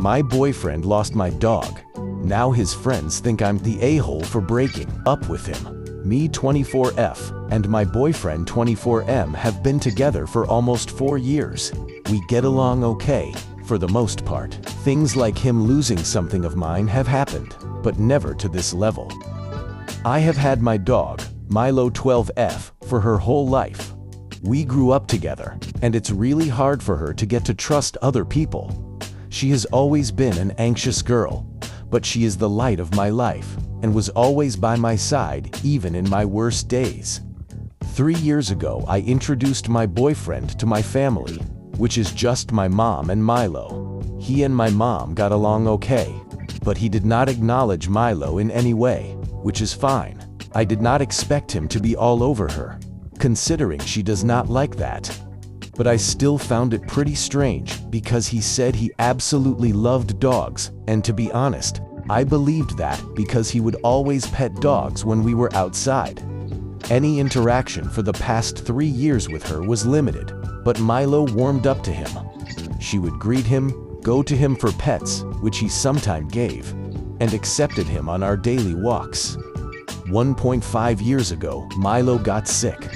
My boyfriend lost my dog. Now his friends think I'm the a-hole for breaking up with him. Me 24F and my boyfriend 24M have been together for almost 4 years. We get along okay, for the most part. Things like him losing something of mine have happened, but never to this level. I have had my dog, Milo 12F, for her whole life. We grew up together, and it's really hard for her to get to trust other people. She has always been an anxious girl, but she is the light of my life, and was always by my side, even in my worst days. 3 years ago, I introduced my boyfriend to my family, which is just my mom and Milo. He and my mom got along okay, but he did not acknowledge Milo in any way, which is fine. I did not expect him to be all over her, considering she does not like that. But I still found it pretty strange because he said he absolutely loved dogs, and to be honest, I believed that because he would always pet dogs when we were outside. Any interaction for the past 3 years with her was limited, but Milo warmed up to him. She would greet him, go to him for pets, which he sometimes gave, and accepted him on our daily walks. 1.5 years ago, Milo got sick.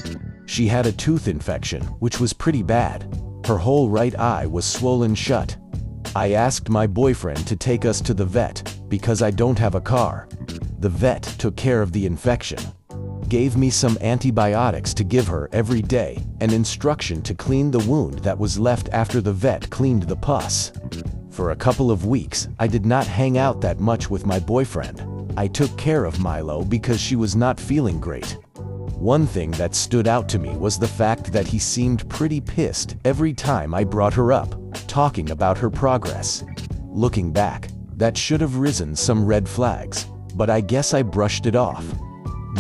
She had a tooth infection, which was pretty bad. Her whole right eye was swollen shut. I asked my boyfriend to take us to the vet, because I don't have a car. The vet took care of the infection, gave me some antibiotics to give her every day, and instruction to clean the wound that was left after the vet cleaned the pus. For a couple of weeks, I did not hang out that much with my boyfriend. I took care of Milo because she was not feeling great. One thing that stood out to me was the fact that he seemed pretty pissed every time I brought her up, talking about her progress. Looking back, that should have risen some red flags, but I guess I brushed it off.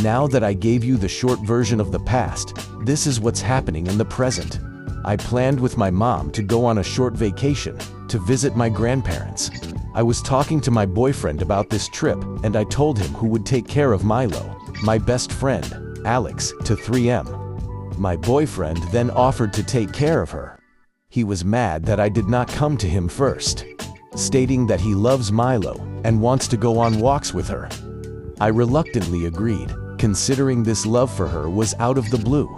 Now that I gave you the short version of the past, this is what's happening in the present. I planned with my mom to go on a short vacation to visit my grandparents. I was talking to my boyfriend about this trip, and I told him who would take care of Milo, my best friend, Alex, to 3M. My boyfriend then offered to take care of her. He was mad that I did not come to him first, stating that he loves Milo and wants to go on walks with her. I reluctantly agreed, considering this love for her was out of the blue.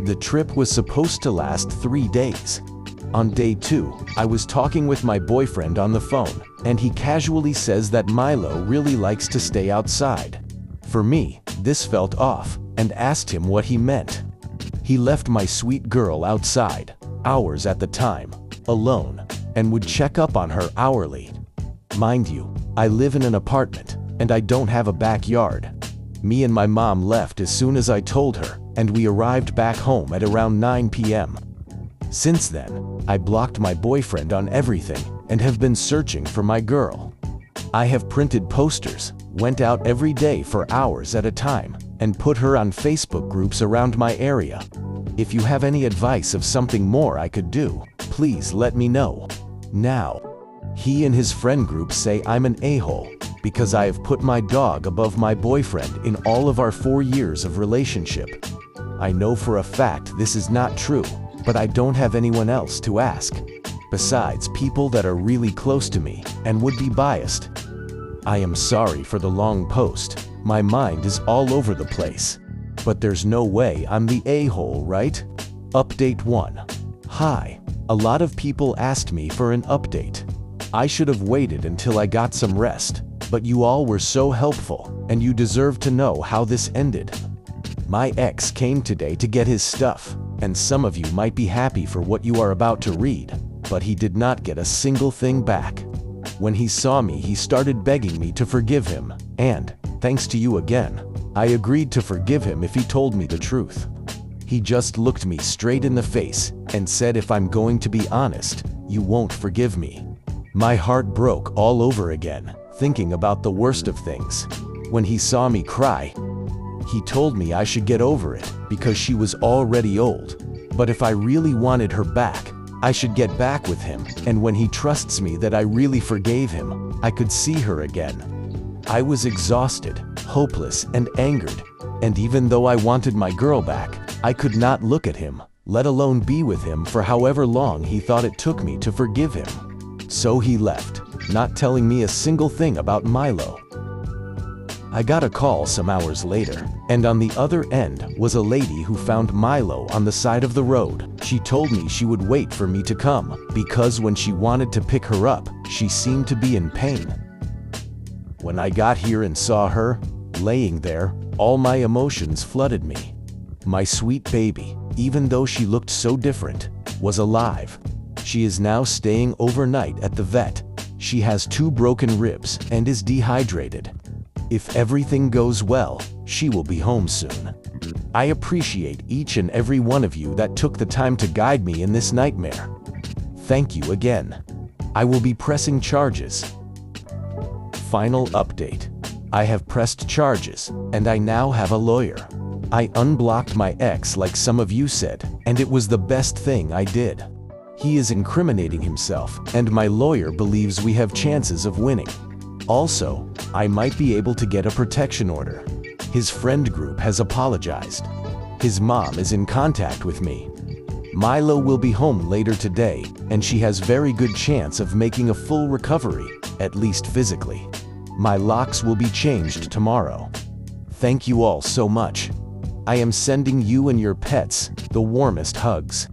The trip was supposed to last 3 days. On day 2, I was talking with my boyfriend on the phone, and he casually says that Milo really likes to stay outside. For me, this felt off, and asked him what he meant. He left my sweet girl outside, hours at the time, alone, and would check up on her hourly. Mind you, I live in an apartment, and I don't have a backyard. Me and my mom left as soon as I told her, and we arrived back home at around 9 p.m. Since then, I blocked my boyfriend on everything, and have been searching for my girl. I have printed posters, went out every day for hours at a time, and put her on Facebook groups around my area. If you have any advice of something more I could do, please let me know. Now, he and his friend group say I'm an a-hole because I have put my dog above my boyfriend in all of our 4 years of relationship. I know for a fact this is not true, but I don't have anyone else to ask, besides people that are really close to me and would be biased. I am sorry for the long post. My mind is all over the place. But there's no way I'm the a-hole, right? Update 1. Hi. A lot of people asked me for an update. I should have waited until I got some rest, but you all were so helpful, and you deserve to know how this ended. My ex came today to get his stuff, and some of you might be happy for what you are about to read, but he did not get a single thing back. When he saw me, he started begging me to forgive him, and, thanks to you again, I agreed to forgive him if he told me the truth. He just looked me straight in the face and said if I'm going to be honest, you won't forgive me. My heart broke all over again, thinking about the worst of things. When he saw me cry, he told me I should get over it because she was already old, but if I really wanted her back, I should get back with him, and when he trusts me that I really forgave him, I could see her again. I was exhausted, hopeless, and angered, and even though I wanted my girl back, I could not look at him, let alone be with him for however long he thought it took me to forgive him. So he left. not telling me a single thing about Milo. I got a call some hours later, and on the other end was a lady who found Milo on the side of the road. She told me she would wait for me to come, because when she wanted to pick her up, she seemed to be in pain. When I got here and saw her, laying there, all my emotions flooded me. My sweet baby, even though she looked so different, was alive. She is now staying overnight at the vet. She has 2 broken ribs and is dehydrated. If everything goes well, she will be home soon. I appreciate each and every one of you that took the time to guide me in this nightmare. Thank you again. I will be pressing charges. Final update. I have pressed charges, and I now have a lawyer. I unblocked my ex like some of you said, and it was the best thing I did. He is incriminating himself, and my lawyer believes we have chances of winning. Also, I might be able to get a protection order. His friend group has apologized. His mom is in contact with me. Milo will be home later today, and she has very good chance of making a full recovery, at least physically. My locks will be changed tomorrow. Thank you all so much. I am sending you and your pets the warmest hugs.